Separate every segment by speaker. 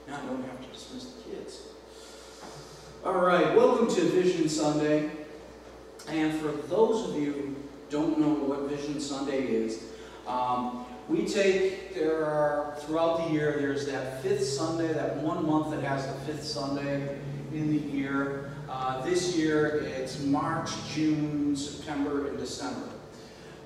Speaker 1: Now I don't have to dismiss the kids. All right, welcome to Vision Sunday. And for those of you who don't know what Vision Sunday is, throughout the year, there's that fifth Sunday, that 1 month that has the fifth Sunday in the year. This year, it's March, June, September, and December.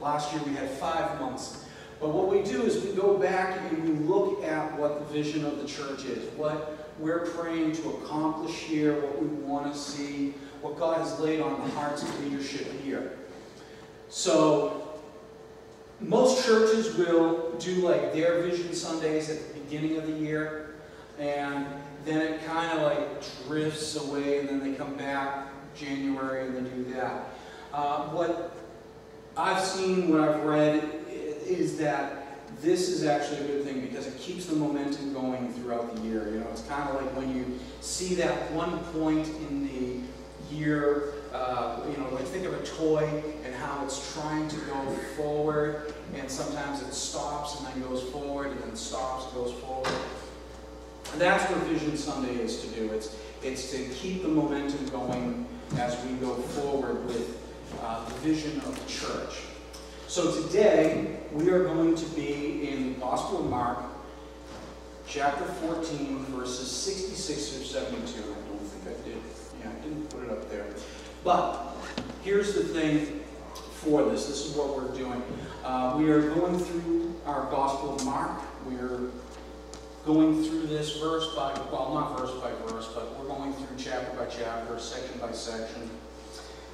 Speaker 1: Last year, we had 5 months. But what we do is we go back and we look at what the vision of the church is, what we're praying to accomplish here, what we want to see, what God has laid on the hearts of leadership here. So, most churches will do like their Vision Sundays at the beginning of the year, and then it kind of like drifts away, and then they come back January and they do that. What I've seen, what I've read, is that this is actually a good thing because it keeps the momentum going throughout the year. You know, it's kind of like when you see that one point in the year, like think of a toy and how it's trying to go forward, and sometimes it stops and then goes forward, and then stops and goes forward. And that's what Vision Sunday is to do. It's to keep the momentum going as we go forward with the vision of the church. So today, we are going to be in the Gospel of Mark, chapter 14, verses 66 through 72. I don't think I did. Yeah, I didn't put it up there. But here's the thing for this. This is what we're doing. We are going through our Gospel of Mark. We're going through this verse by, well, not verse by verse, but we're going through chapter by chapter, section by section.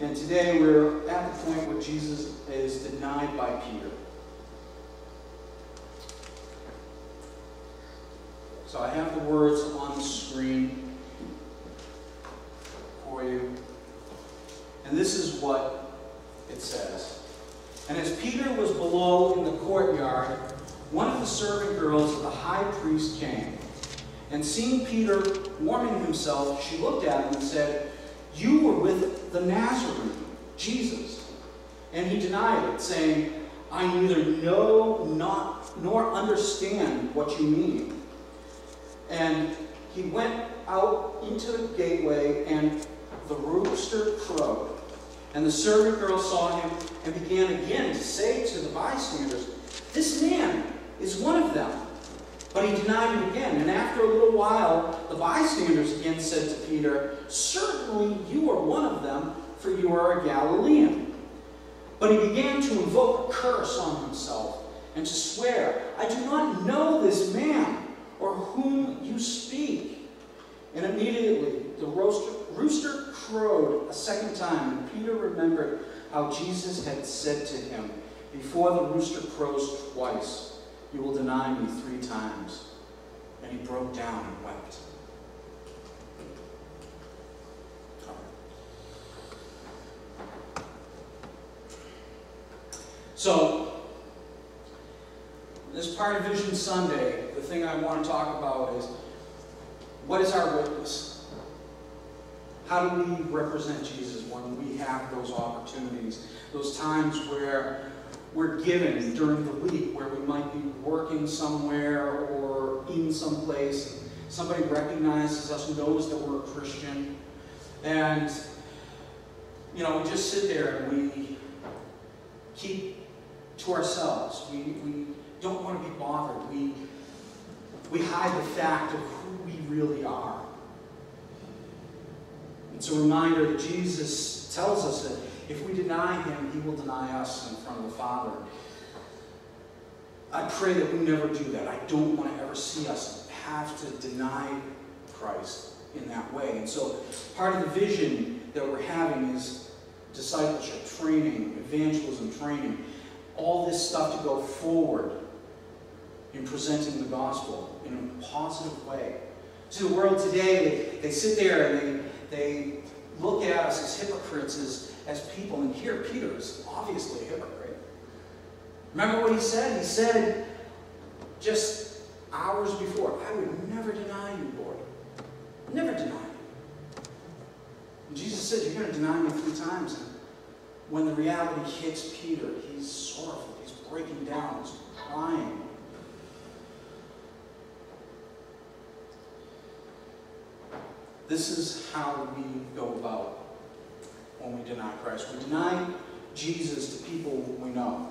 Speaker 1: And today we're at the point where Jesus is denied by Peter. So I have the words on the screen for you. And this is what it says. And as Peter was below in the courtyard, one of the servant girls of the high priest came. And seeing Peter warming himself, she looked at him and said, "You were with the Nazarene, Jesus." And he denied it, saying, "I neither know nor understand what you mean." And he went out into the gateway, and the rooster crowed. And the servant girl saw him and began again to say to the bystanders, "This man is one of them." But he denied it again. And after a little while, the bystanders again said to Peter, "Certainly you are one of them, for you are a Galilean." But he began to invoke a curse on himself and to swear, "I do not know this man or whom you speak." And immediately the rooster crowed a second time, and Peter remembered how Jesus had said to him, "Before the rooster crows twice, you will deny me 3 times." And he broke down and wept. So, this part of Vision Sunday, the thing I want to talk about is, what is our witness? How do we represent Jesus when we have those opportunities, those times where we're given during the week, where we might be working somewhere or in some place, somebody recognizes us, knows that we're a Christian, and we just sit there and we keep to ourselves. We don't want to be bothered. We hide the fact of who we really are. It's a reminder that Jesus tells us that if we deny him, he will deny us in front of the Father. I pray that we never do that. I don't want to ever see us have to deny Christ in that way. And so part of the vision that we're having is discipleship, training, evangelism training, all this stuff to go forward in presenting the gospel in a positive way. See, the world today, they sit there and they look at us as hypocrites, as people, and here Peter is obviously a hypocrite. Remember what he said? He said just hours before, "I would never deny you, Lord. Never deny you." And Jesus said, "You're going to deny me 3 times. And when the reality hits Peter, he's sorrowful, he's breaking down, he's crying. This is how we go about when we deny Christ. We deny Jesus to people we know.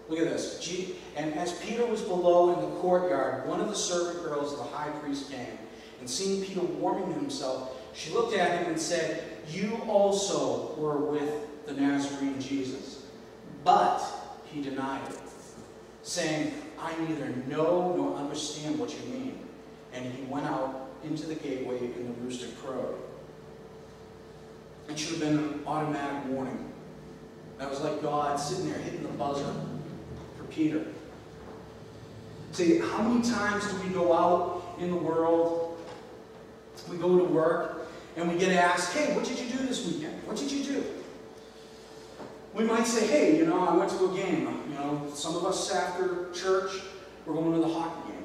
Speaker 1: Look at this. And as Peter was below in the courtyard, one of the servant girls of the high priest came, and seeing Peter warming himself, she looked at him and said, "You also were with the Nazarene Jesus." But he denied it, saying, "I neither know nor understand what you mean." And he went out into the gateway, and the rooster crowed. It should have been an automatic warning. That was like God sitting there hitting the buzzer for Peter. See, how many times do we go out in the world, we go to work, and we get asked, "Hey, what did you do this weekend? What did you do?" We might say, "Hey, I went to a game." Some of us after church, we're going to the hockey game.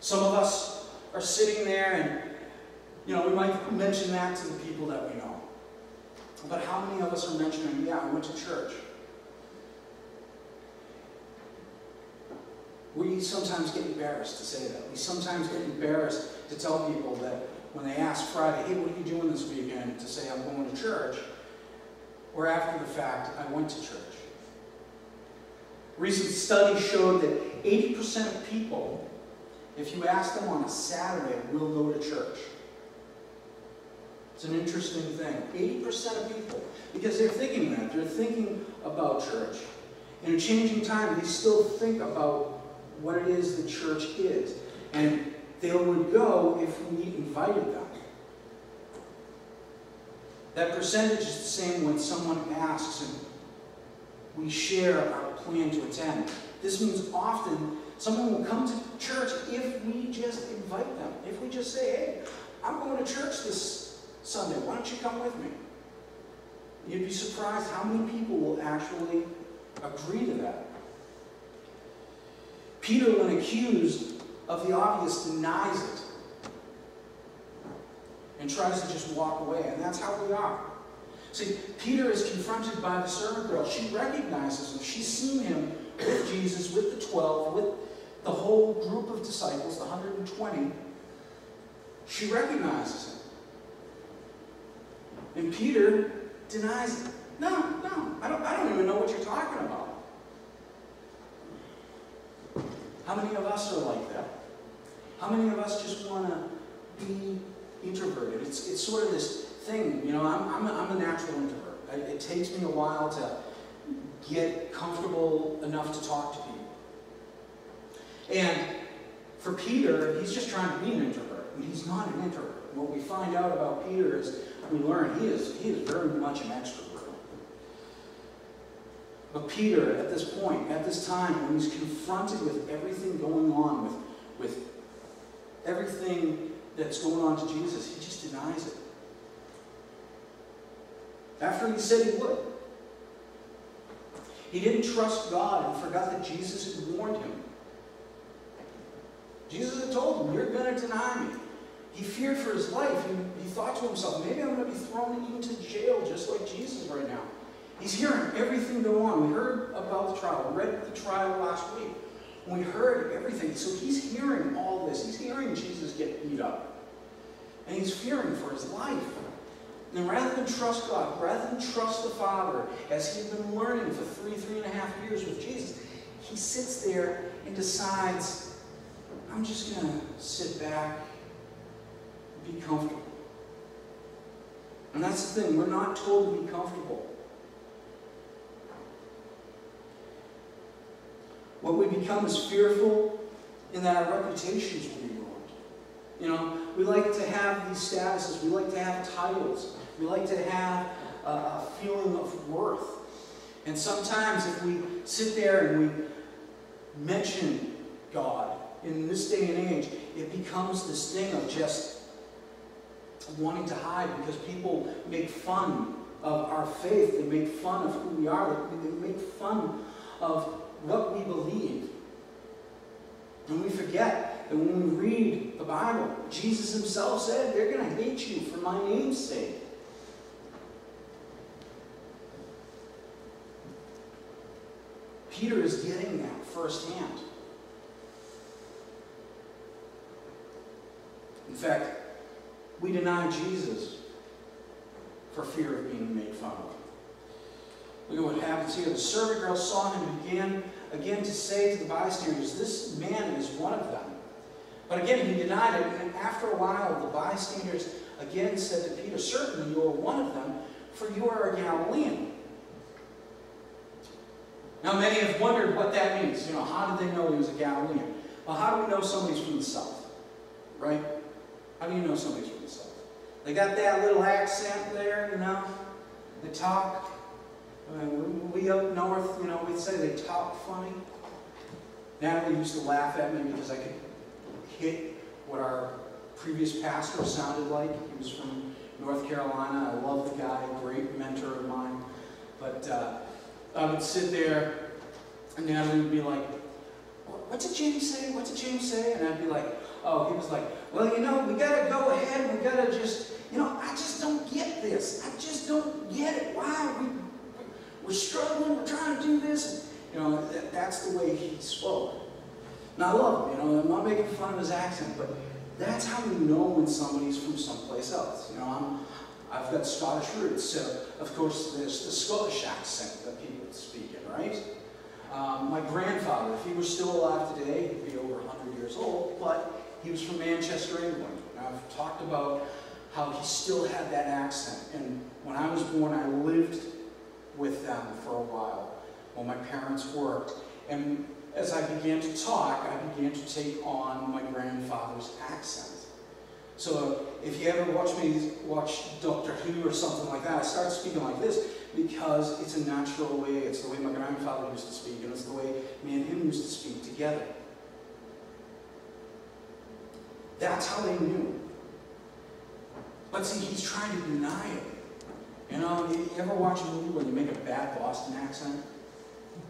Speaker 1: Some of us are sitting there and, we might mention that to the people that we know. But how many of us are mentioning, "Yeah, I went to church"? We sometimes get embarrassed to say that. We sometimes get embarrassed to tell people that when they ask Friday, "Hey, what are you doing this weekend?" to say, "I'm going to church." Or after the fact, "I went to church." Recent studies showed that 80% of people, if you ask them on a Saturday, will go to church. It's an interesting thing. 80% of people, because they're thinking that. They're thinking about church. In a changing time, they still think about what it is the church is. And they would go if we invited them. That percentage is the same when someone asks and we share our plan to attend. This means often someone will come to church if we just invite them. If we just say, "Hey, I'm going to church this Sunday. Why don't you come with me?" You'd be surprised how many people will actually agree to that. Peter, when accused of the obvious, denies it and tries to just walk away. And that's how we are. See, Peter is confronted by the servant girl. She recognizes him. She's seen him with Jesus, with the 12, with the whole group of disciples, the 120. She recognizes him. And Peter denies it. No, I don't even know what you're talking about. How many of us are like that? How many of us just want to be introverted? It's sort of this thing, I'm a natural introvert. It takes me a while to get comfortable enough to talk to people. And for Peter, he's just trying to be an introvert, and he's not an introvert. And what we find out about Peter is, we learn he is very much an extrovert. But Peter, at this point, at this time, when he's confronted with everything going on, with everything that's going on to Jesus, he just denies it. After he said he would. He didn't trust God and forgot that Jesus had warned him. Jesus had told him, "You're going to deny me." He feared for his life. He thought to himself, maybe I'm going to be thrown into jail just like Jesus right now. He's hearing everything go on. We heard about the trial. We read the trial last week. We heard everything. So he's hearing all this. He's hearing Jesus get beat up. And he's fearing for his life. And rather than trust God, rather than trust the Father, as he's been learning for 3.5 years with Jesus, he sits there and decides, I'm just going to sit back, be comfortable. And that's the thing, we're not told to be comfortable. What we become is fearful in that our reputations will be ruined. We like to have these statuses, we like to have titles, we like to have a feeling of worth. And sometimes if we sit there and we mention God in this day and age, it becomes this thing of just wanting to hide because people make fun of our faith. They make fun of who we are. They make fun of what we believe. And we forget that when we read the Bible, Jesus himself said, they're going to hate you for my name's sake. Peter is getting that firsthand. fact, we deny Jesus for fear of being made fun of. Look at what happens here. The servant girl saw him and began again to say to the bystanders, "This man is one of them." But again he denied it, and after a while the bystanders again said to Peter, "Certainly you are one of them, for you are a Galilean." Now many have wondered what that means. How did they know he was a Galilean? Well, how do we know somebody's from the south? Right? How do you know somebody's from the south? They got that little accent there, They talk. We up north, we'd say they talk funny. Natalie used to laugh at me because I could hit what our previous pastor sounded like. He was from North Carolina. I love the guy, a great mentor of mine. But I would sit there, and Natalie would be like, "What's it James say? What's it James say?" And I'd be like, oh, he was like, "Well, we got to go ahead, we got to just, I just don't get this. I just don't get it. Why? We're struggling, we're trying to do this." That's the way he spoke. And I love him, I'm not making fun of his accent, but that's how we know when somebody's from someplace else. I've got Scottish roots, so of course there's the Scottish accent that people speak in, right? My grandfather, if he were still alive today, he'd be over 100 years old, but he was from Manchester, England. And I've talked about how he still had that accent. And when I was born, I lived with them for a while while my parents worked. And as I began to talk, I began to take on my grandfather's accent. So if you ever watch Doctor Who or something like that, I start speaking like this because it's a natural way. It's the way my grandfather used to speak, and it's the way me and him used to speak together. That's how they knew. But see, he's trying to deny it. You ever watch a movie where you make a bad Boston accent?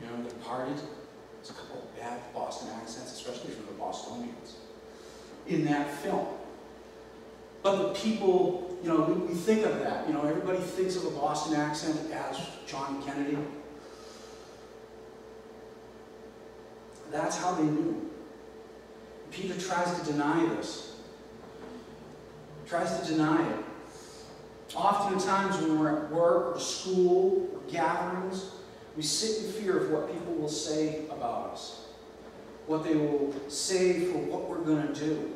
Speaker 1: The Departed. There's a couple of bad Boston accents, especially from the Bostonians, in that film. But the people, we think of that. Everybody thinks of a Boston accent as John Kennedy. That's how they knew. Peter tries to deny this. Tries to deny it. Oftentimes when we're at work or school or gatherings, we sit in fear of what people will say about us. What they will say for what we're going to do.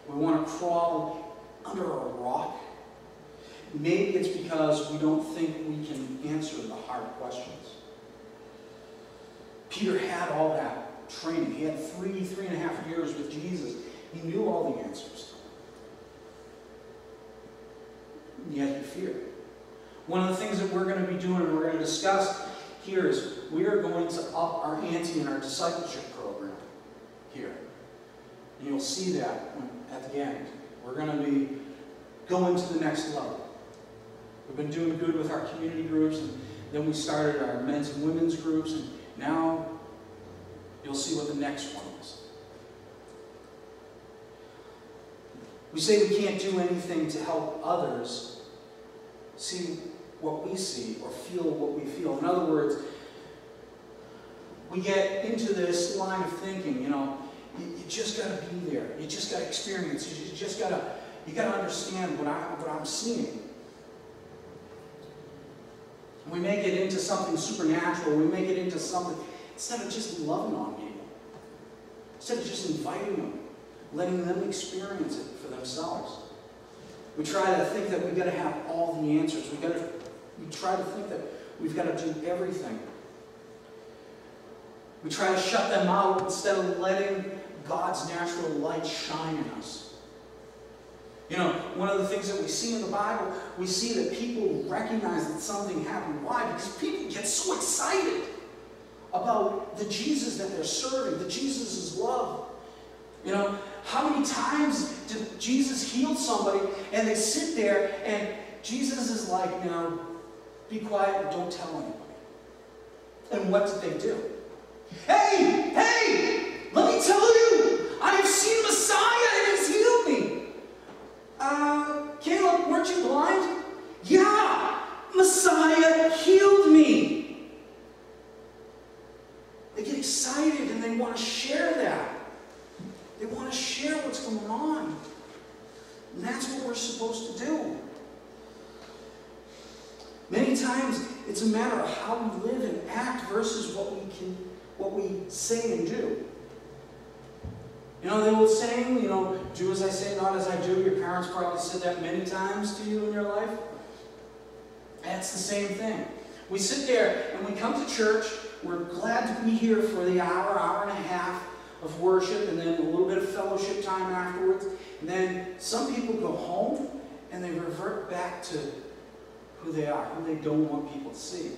Speaker 1: We want to crawl under a rock. Maybe it's because we don't think we can answer the hard questions. Peter had all that training. He had 3.5 years with Jesus. He knew all the answers. And yet he feared. One of the things that we're going to be doing and we're going to discuss here is we are going to up our ante in our discipleship program here. And you'll see that at the end. We're going to be going to the next level. We've been doing good with our community groups, and then we started our men's and women's groups, and now you'll see what the next one is. We say we can't do anything to help others see what we see or feel what we feel. In other words, we get into this line of thinking, you just got to be there. You just got to experience. You got to understand what I'm seeing. We make it into something supernatural. We make it into something, instead of just loving on people. Instead of just inviting them, letting them experience it for themselves. We try to think that we've got to have all the answers. We try to think that we've got to do everything. We try to shut them out instead of letting God's natural light shine in us. One of the things that we see in the Bible, we see that people recognize that something happened. Why? Because people get so excited about the Jesus that they're serving, the Jesus' love. How many times did Jesus heal somebody and they sit there and Jesus is like, "Now, be quiet and don't tell anybody." And what did they do? Hey, let me tell you, I have seen Messiah and he's healed me. Caleb, weren't you blind? Yeah, Messiah healed me. They get excited and they want to share that. They want to share what's going on. supposed to do. Many times, it's a matter of how we live and act versus what we say and do. You know, the old saying, you know, do as I say, not as I do. Your parents probably said that many times to you in your life. That's the same thing. We sit there and we come to church. We're glad to be here for the hour and a half of worship, and then a little bit of fellowship time afterwards. And then some people go home and they revert back to who they are, who they don't want people to see.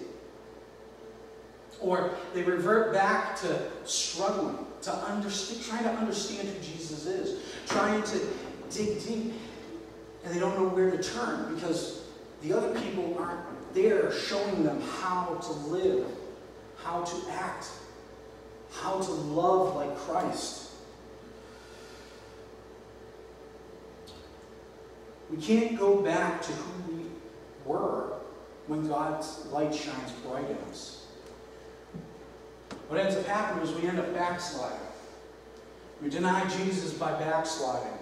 Speaker 1: Or they revert back to struggling, to understand, trying to understand who Jesus is, trying to dig deep, and they don't know where to turn because the other people aren't there showing them how to live, how to act, how to love like Christ. We can't go back to who we were when God's light shines bright in us. What ends up happening is we end up backsliding. We deny Jesus by backsliding.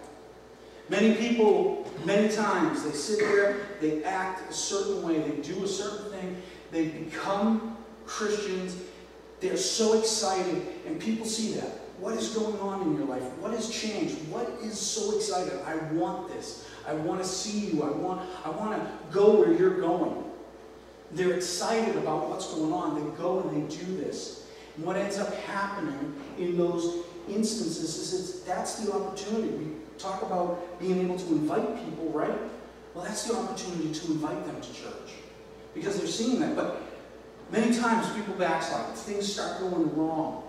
Speaker 1: Many people, many times, they sit there, they act a certain way, they do a certain thing, they become Christians, they're so excited, and people see that. What is going on in your life? What has changed? What is so exciting? I want this. I want to see you. I want to go where you're going. They're excited about what's going on. They go and they do this. And what ends up happening in those instances is that's the opportunity. We talk about being able to invite people, right? Well, that's the opportunity to invite them to church because they're seeing that. But many times people backslide. Things start going wrong.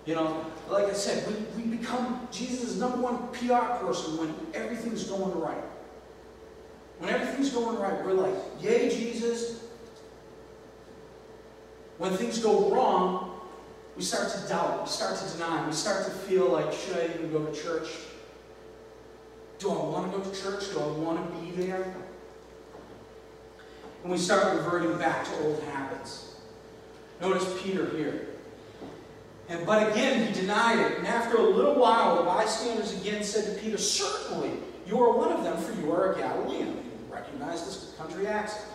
Speaker 1: You know, like I said, we become Jesus' #1 PR person when everything's going right. When everything's going right, we're like, yay, Jesus. When things go wrong, we start to doubt, we start to deny, we start to feel like, should I even go to church? Do I want to go to church? Do I want to be there? And we start reverting back to old habits. Notice Peter here. But again, he denied it. And after a little while, the bystanders again said to Peter, certainly, you are one of them, for you are a Galilean. He recognized this country accent.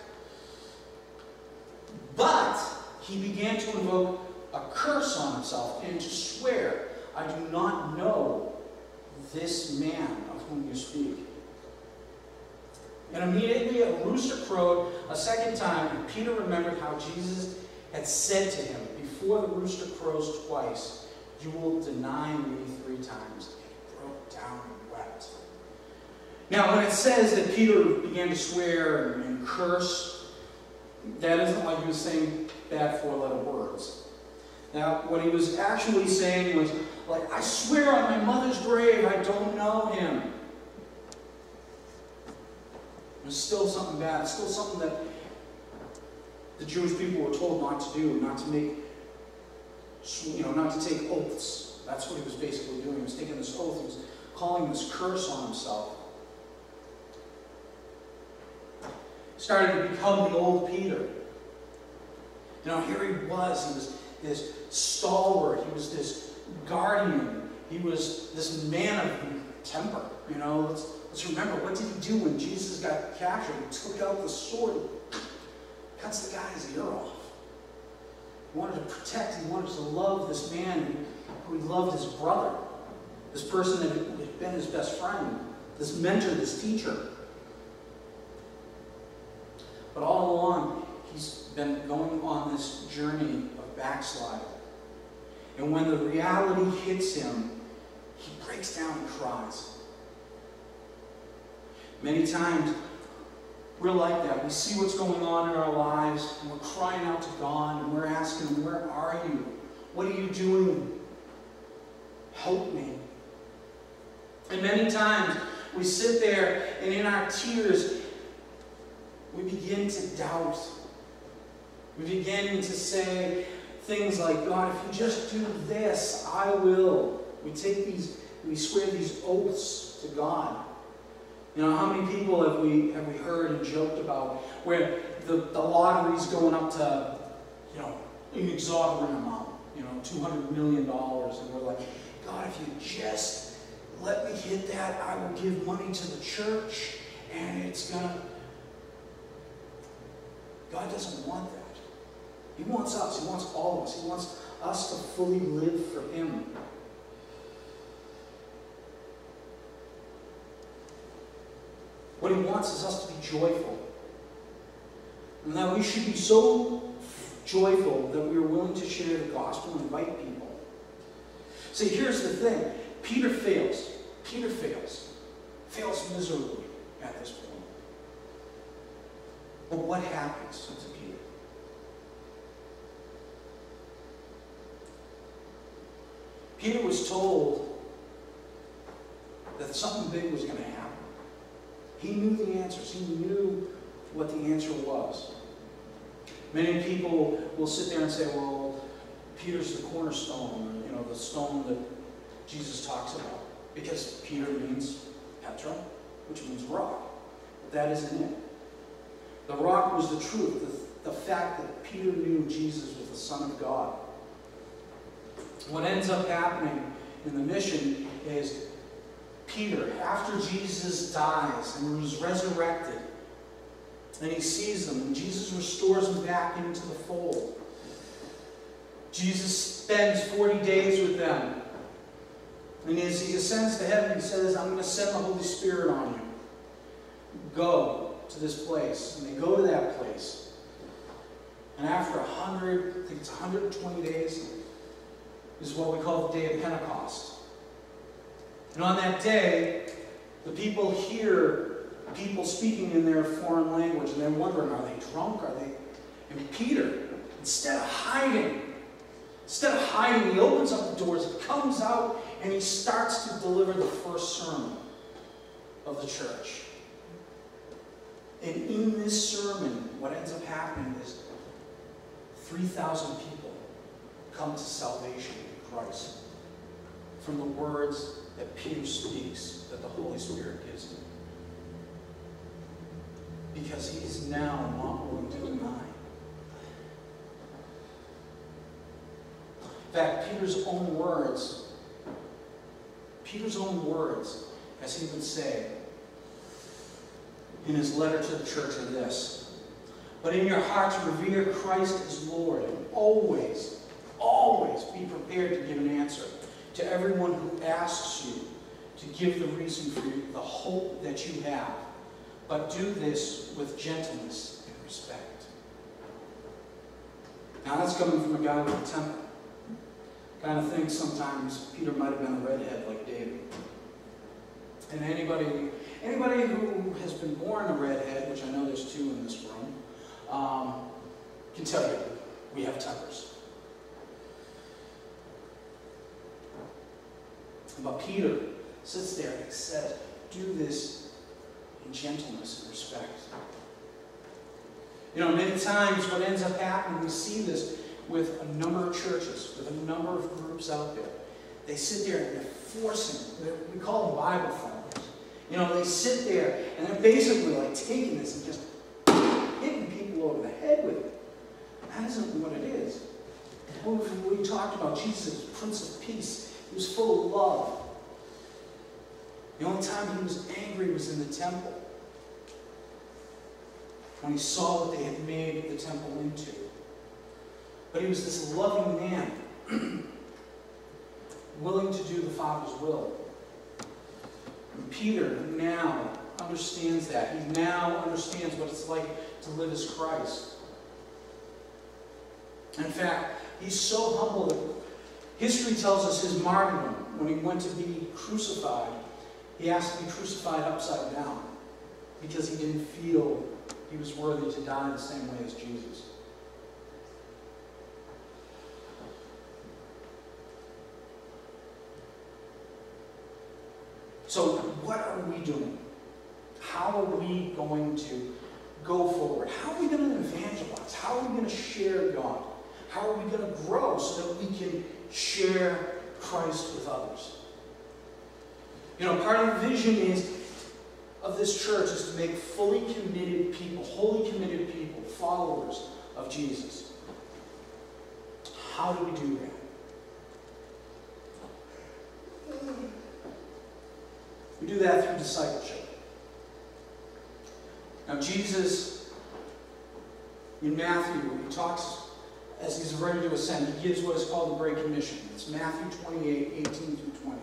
Speaker 1: But he began to invoke a curse on himself and to swear, I do not know this man of whom you speak. And immediately a rooster crowed a second time, and Peter remembered how Jesus had said to him, before the rooster crows twice, you will deny me 3 times. And he broke down and wept. Now, when it says that Peter began to swear and curse, that isn't like he was saying bad 4-letter words. Now, what he was actually saying was, like, I swear on my mother's grave, I don't know him. There's still something bad. It's still something that the Jewish people were told not to do, not to make, not to take oaths. That's what he was basically doing. He was taking this oath. He was calling this curse on himself. He started to become the old Peter. Here he was this stalwart. He was this guardian. He was this man of temper. Let's remember, what did he do when Jesus got captured? He took out the sword, cuts the guy's ear off. He wanted to protect, he wanted to love this man who he loved his brother, this person that had been his best friend, this mentor, this teacher. But all along, he's been going on this journey of backsliding. And when the reality hits him, he breaks down and cries. Many times, we're like that. We see what's going on in our lives, and we're crying out to God, and we're asking him, where are you? What are you doing? Help me. And many times, we sit there, and in our tears, we begin to doubt. We begin to say things like, God, if you just do this, I will. We swear these oaths to God. How many people have we heard and joked about where the lottery's going up to, an exorbitant amount, $200 million, and we're like, God, if you just let me hit that, I will give money to the church, And it's gonna... God doesn't want that. He wants us. He wants all of us. He wants us to fully live for Him. What He wants is us to be joyful. And that we should be so joyful that we are willing to share the gospel and invite people. See, here's the thing. Peter fails. Peter fails. Fails miserably at this point. But what happens to Peter? Peter was told that something big was going to happen. He knew the answers. He knew what the answer was. Many people will sit there and say, well, Peter's the cornerstone, the stone that Jesus talks about. Because Peter means Petra, which means rock. But that isn't it. The rock was the truth, the fact that Peter knew Jesus was the Son of God. What ends up happening in the mission is Peter, after Jesus dies and was resurrected, and he sees them, and Jesus restores them back into the fold. Jesus spends 40 days with them. And as he ascends to heaven, he says, I'm going to send the Holy Spirit on you. Go to this place. And they go to that place. And after 120 days, is what we call the day of Pentecost. And on that day, the people hear people speaking in their foreign language, and they're wondering, are they drunk? Are they? And Peter, instead of hiding, he opens up the doors, he comes out, and he starts to deliver the first sermon of the church. And in this sermon, what ends up happening is 3,000 people come to salvation in Christ from the words that Peter speaks, that the Holy Spirit gives him. Because he is now not willing to deny. In fact, Peter's own words, as he would say in his letter to the church, are this: but in your hearts revere Christ as Lord, and always be prepared to give an answer to everyone who asks you to give the reason for the hope that you have. But do this with gentleness and respect. Now that's coming from a guy with a temper. Kind of think sometimes Peter might have been a redhead like David. And anybody who has been born a redhead, which I know there's 2 in this room, can tell you we have tempers. But Peter sits there and he says, do this in gentleness and respect. Many times what ends up happening, we see this with a number of churches, with a number of groups out there. They sit there and they're forcing, we call them Bible thumpers. They sit there and they're basically like taking this and just hitting people over the head with it. That isn't what it is. We talked about Jesus, Prince of Peace. He was full of love. The only time he was angry was in the temple, when he saw what they had made the temple into. But he was this loving man, willing to do the Father's will. And Peter now understands that. He now understands what it's like to live as Christ. In fact, he's so humble that history tells us his martyrdom, when he went to be crucified, he asked to be crucified upside down because he didn't feel he was worthy to die the same way as Jesus. So what are we doing? How are we going to go forward? How are we going to evangelize? How are we going to share God? How are we going to grow so that we can share Christ with others? Part of the vision of this church is to make fully committed people, wholly committed people, followers of Jesus. How do we do that? We do that through discipleship. Now Jesus, in Matthew, he talks, as he's ready to ascend, he gives what is called the Great Commission. It's Matthew 28, 18 through 20.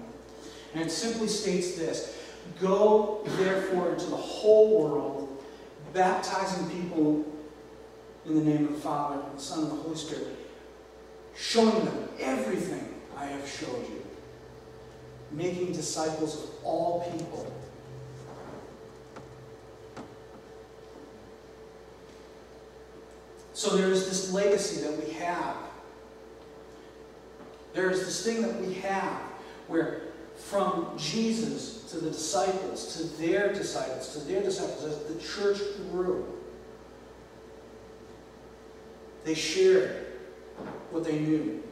Speaker 1: And it simply states this: go, therefore, into the whole world, baptizing people in the name of the Father, the Son, and the Holy Spirit, showing them everything I have showed you, making disciples of all people. So there is this legacy that we have. There is this thing that we have where from Jesus to the disciples, to their disciples, as the church grew, they shared what they knew.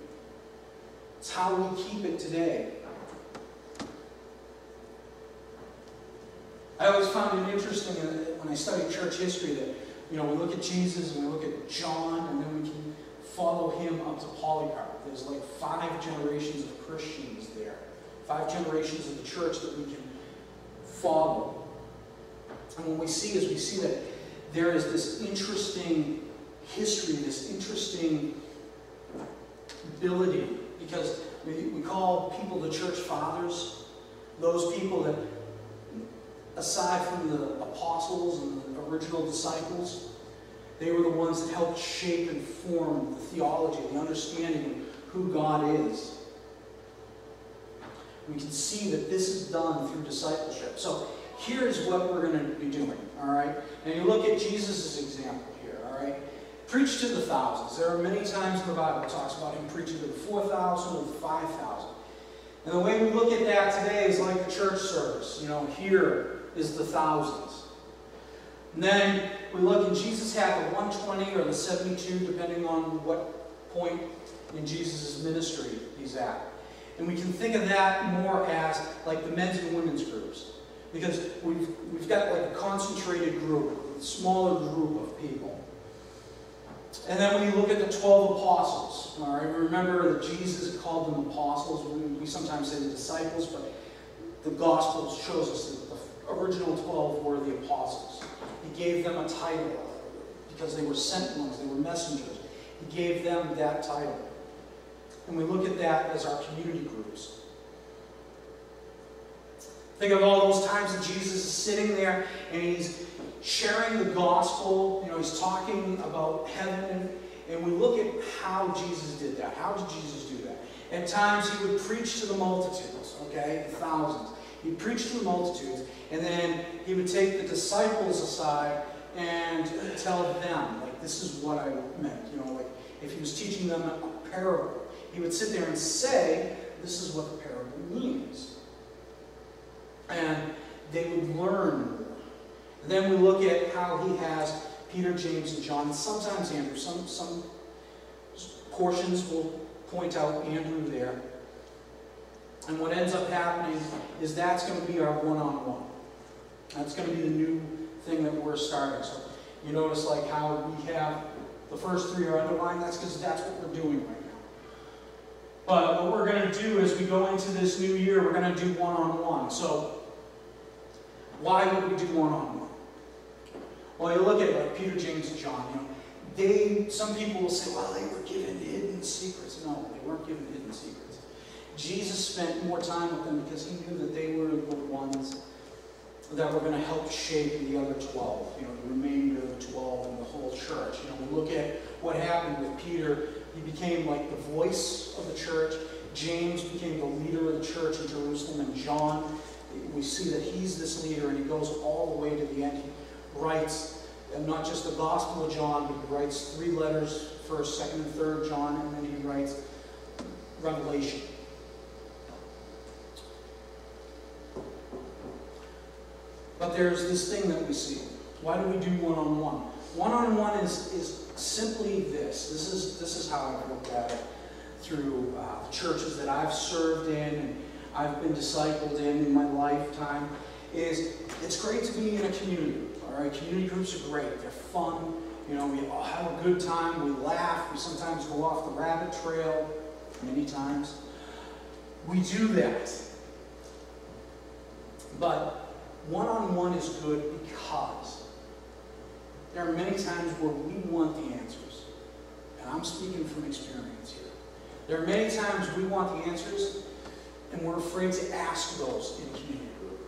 Speaker 1: It's how we keep it today. I always found it interesting when I studied church history that, we look at Jesus and we look at John, and then we can follow him up to Polycarp. There's like 5 generations of Christians there. 5 generations of the church that we can follow. And what we see that there is this interesting history, this interesting ability, because we call people the church fathers, those people that, aside from the apostles and the original disciples, they were the ones that helped shape and form the theology, the understanding of who God is. We can see that this is done through discipleship. So here's what we're going to be doing, all right? And you look at Jesus' example here, all right? Preach to the thousands. There are many times in the Bible it talks about him preaching to the 4,000 or the 5,000. And the way we look at that today is like the church service. Here is the thousands. And then we look, and Jesus had the 120 or the 72, depending on what point in Jesus' ministry he's at. And we can think of that more as like the men's and women's groups. Because we've got like a concentrated group, a smaller group of people. And then when you look at the 12 apostles, all right, remember that Jesus called them apostles. We sometimes say the disciples, but the Gospels shows us that the original 12 were the apostles. He gave them a title because they were sent ones, they were messengers. He gave them that title. And we look at that as our community groups. Think of all those times that Jesus is sitting there and he's sharing the gospel. He's talking about heaven. And we look at how Jesus did that. How did Jesus do that? At times he would preach to the multitudes, okay, the thousands. He'd preach to the multitudes, and then he would take the disciples aside and tell them, like, this is what I meant. Like if he was teaching them a parable, he would sit there and say, this is what the parable means. And they would learn. And then we look at how he has Peter, James, and John, and sometimes Andrew. Some portions will point out Andrew there. And what ends up happening is that's going to be our one-on-one. That's going to be the new thing that we're starting. So you notice like how we have the first 3 are underlined. That's because that's what we're doing right now. But what we're going to do as we go into this new year, we're going to do one-on-one. So why would we do one-on-one? Well, you look at like Peter, James, and John. Some people will say, well, they were given hidden secrets. No, they weren't given hidden secrets. Jesus spent more time with them because he knew that they were the ones that were going to help shape the other 12, the remainder of the 12 and the whole church. We look at what happened with Peter. He became like the voice of the church. James became the leader of the church in Jerusalem. And John, we see that he's this leader, and he goes all the way to the end. He writes, and not just the Gospel of John, but he writes 3 letters, 1st, 2nd, and 3rd John, and then he writes Revelation. But there's this thing that we see. Why do we do one-on-one? One-on-one is simply this. This is how I've looked at it through the churches that I've served in and I've been discipled in my lifetime. It's great to be in a community. All right, community groups are great. They're fun. We all have a good time. We laugh. We sometimes go off the rabbit trail. Many times we do that. But one-on-one is good because There are many times where we want the answers. And I'm speaking from experience here. There are many times we want the answers, and we're afraid to ask those in community group.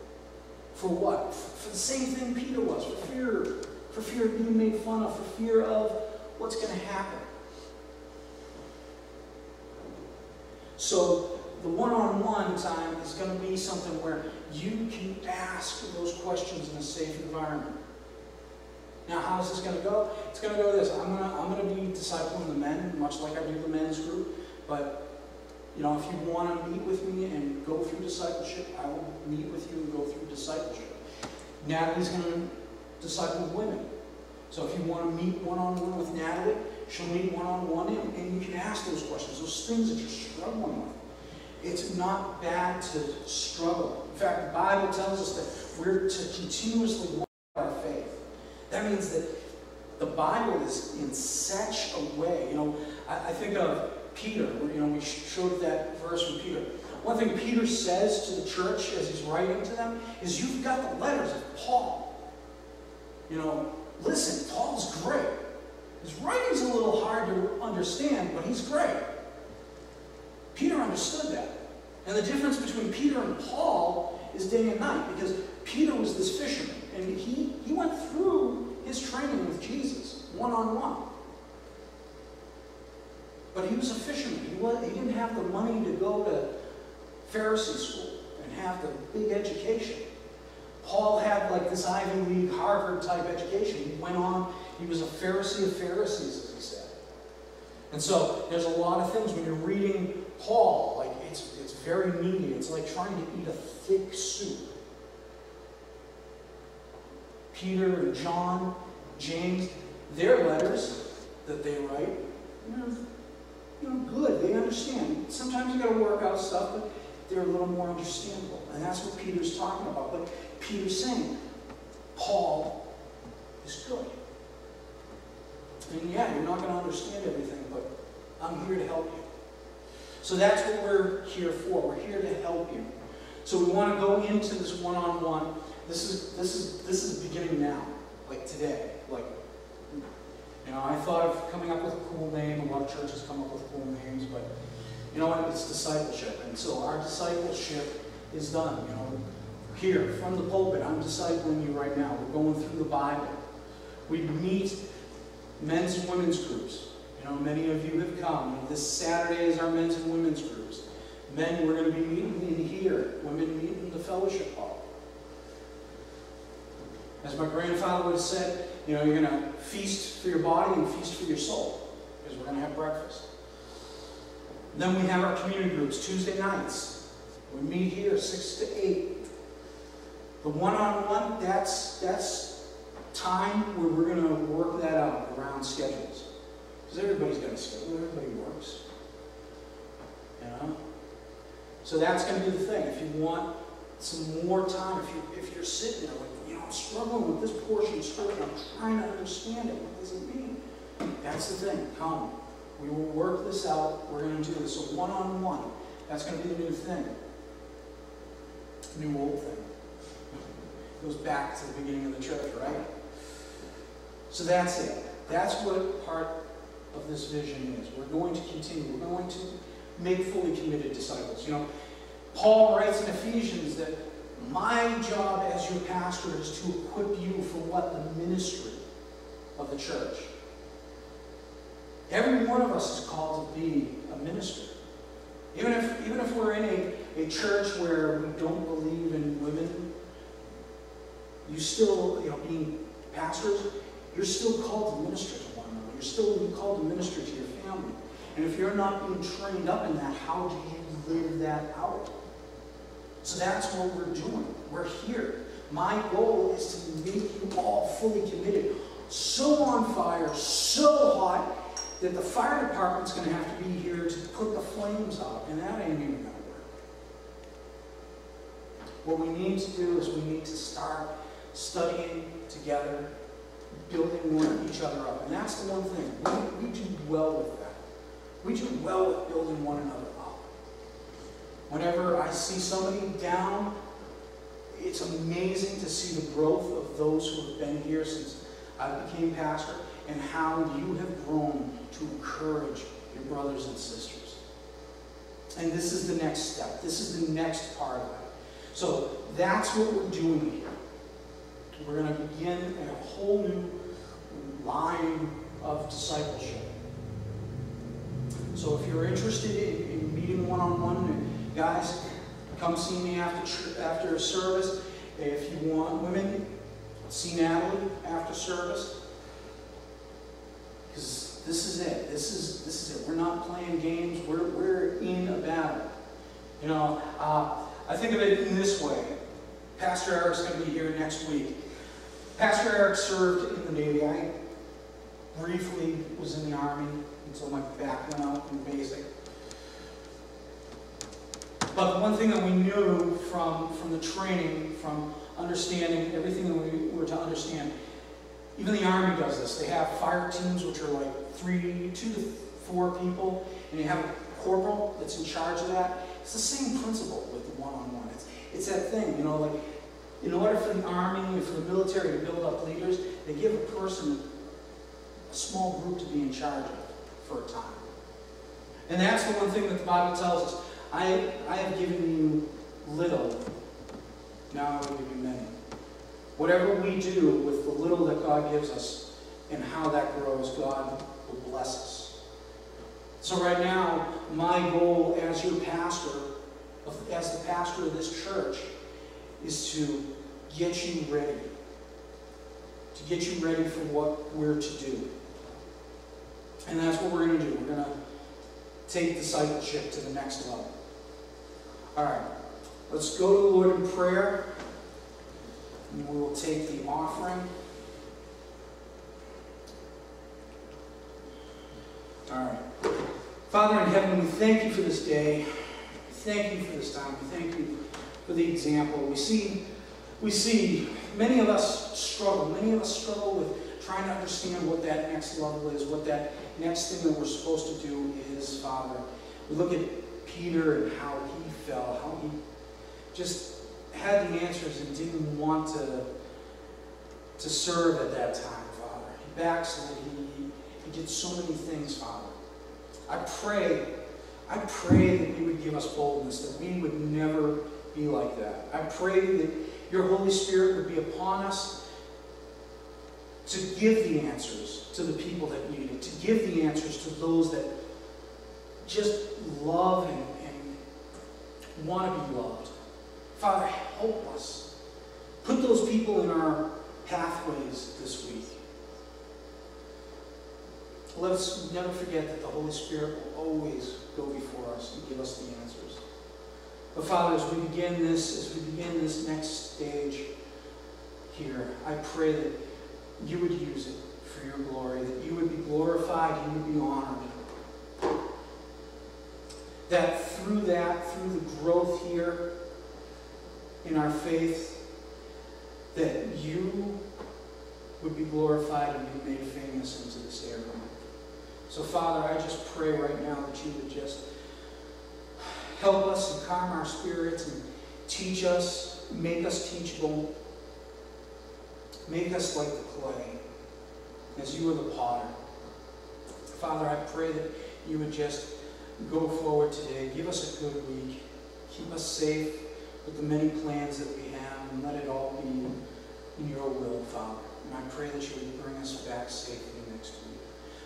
Speaker 1: For what? For the same thing Peter was, for fear of being made fun of, for fear of what's going to happen. So the one-on-one time is going to be something where you can ask those questions in a safe environment. Now, how is this going to go? It's going to go this. I'm going to be discipling the men, much like I do the men's group. But, you know, if you want to meet with me and go through discipleship, I will meet with you and go through discipleship. Natalie's going to disciple women. So if you want to meet one-on-one with Natalie, she'll meet one-on-one, and you can ask those questions, those things that you're struggling with. It's not bad to struggle. In fact, the Bible tells us that we're to continuously walk our faith. That means that the Bible is in such a way. You know, I think of Peter. You know, we showed that verse from Peter. One thing Peter says to the church as he's writing to them is, you've got the letters of Paul. You know, listen, Paul's great. His writing's a little hard to understand, but he's great. Peter understood that. And the difference between Peter and Paul is day and night, because Peter was this fisherman, and he went through his training with Jesus, one-on-one. But he was a fisherman. He didn't have the money to go to Pharisee school and have the big education. Paul had like this Ivy League, Harvard-type education. He went on, he was a Pharisee of Pharisees, as he said. And so there's a lot of things when you're reading Paul, like it's very meaty. It's like trying to eat a thick soup. Peter and John, James, their letters that they write, good. They understand. Sometimes you got to work out stuff, but they're a little more understandable. And that's what Peter's talking about. But Peter's saying, Paul is good. And yeah, you're not going to understand everything, but I'm here to help you. So that's what we're here for. We're here to help you. So we want to go into this one-on-one. This is beginning now, like today. Like, you know, I thought of coming up with a cool name. A lot of churches come up with cool names, but you know what? It's discipleship. And so our discipleship is done. You know, here from the pulpit, I'm discipling you right now. We're going through the Bible. We meet men's and women's groups. You know, many of you have come. This Saturday is our men's and women's groups. Men, we're going to be meeting in here. Women meet in the fellowship hall. As my grandfather would have said, you know, you're going to feast for your body and feast for your soul, because we're going to have breakfast. Then we have our community groups, Tuesday nights. We meet here 6 to 8. The one-on-one, that's time where we're going to work that out around schedules. Because everybody's got a schedule, everybody works. You know? So that's going to be the thing. If you want some more time, if you're sitting there like, you know, I'm struggling with this portion of scripture, I'm trying to understand it, what does it mean? That's the thing. Come. We will work this out. We're going to do this. So one-on-one, that's going to be the new thing. New old thing. It goes back to the beginning of the church, right? So that's it. That's what part of this vision is. We're going to continue. We're going to make fully committed disciples. You know, Paul writes in Ephesians that my job as your pastor is to equip you for what? The ministry of the church. Every one of us is called to be a minister. Even if we're in a church where we don't believe in women, you still, you know, being pastors, you're still called to minister to one another. You're still called to minister to your family. And if you're not being trained up in that, how do you live that out? So that's what we're doing. We're here. My goal is to make you all fully committed, so on fire, so hot, that the fire department's going to have to be here to put the flames out, and that ain't even going to work. What we need to do is we need to start studying together, building each other up. And that's the one thing. We do well with that. We do well with building one another up. Whenever I see somebody down, it's amazing to see the growth of those who have been here since I became pastor, and how you have grown to encourage your brothers and sisters. And this is the next step. This is the next part of it. So that's what we're doing here. We're going to begin a whole new line of discipleship. So if you're interested in meeting one-on-one, guys, come see me after service. If you want women, see Natalie after service. Because this is it. This is it. We're not playing games. We're in a battle. You know, I think of it in this way. Pastor Eric's going to be here next week. Pastor Eric served in the Navy. I briefly was in the Army until my back went out in basic. But the one thing that we knew from the training, from understanding everything that we were to understand, even the Army does this. They have fire teams which are like 2 to 4 people, and you have a corporal that's in charge of that. It's the same principle with the one-on-one. It's that thing, you know, like in order for the Army, for the military to build up leaders, they give a person a small group to be in charge of for a time. And that's the one thing that the Bible tells us. I have given you little, now I will give you many. Whatever we do with the little that God gives us and how that grows, God will bless us. So right now, my goal as your pastor, as the pastor of this church, is to get you ready. To get you ready for what we're to do. And that's what we're going to do. We're going to take discipleship to the next level. All right. Let's go to the Lord in prayer. And we will take the offering. All right. Father in heaven, we thank you for this day. Thank you for this time. We thank you for the example. We see many of us struggle. Many of us struggle with trying to understand what that next level is, what that next thing that we're supposed to do is, Father. We look at Peter and how he fell, how he just had the answers and didn't want to serve at that time, Father. He backslid. He did so many things, Father. I pray that you would give us boldness, that we would never be like that. I pray that your Holy Spirit would be upon us to give the answers to the people that need it, to give the answers to those that just love and want to be loved. Father, help us. Put those people in our pathways this week. Let us never forget that the Holy Spirit will always go before us and give us the answers. But Father, as we begin this next stage here, I pray that you would use it for your glory, that you would be glorified, you would be honored. That through the growth here in our faith, that you would be glorified and be made famous into this area. So Father, I just pray right now that you would just help us and calm our spirits and teach us, make us teachable, make us like the clay, as you are the potter. Father, I pray that you would just go forward today. Give us a good week. Keep us safe with the many plans that we have, and let it all be in your will, Father. And I pray that you would bring us back safely next week.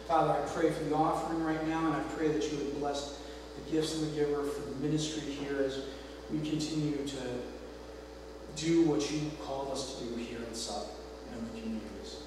Speaker 1: Father, I pray for the offering right now, and I pray that you would bless the gifts of the giver for the ministry here as we continue to do what you called us to do here in Sutton and in the communities.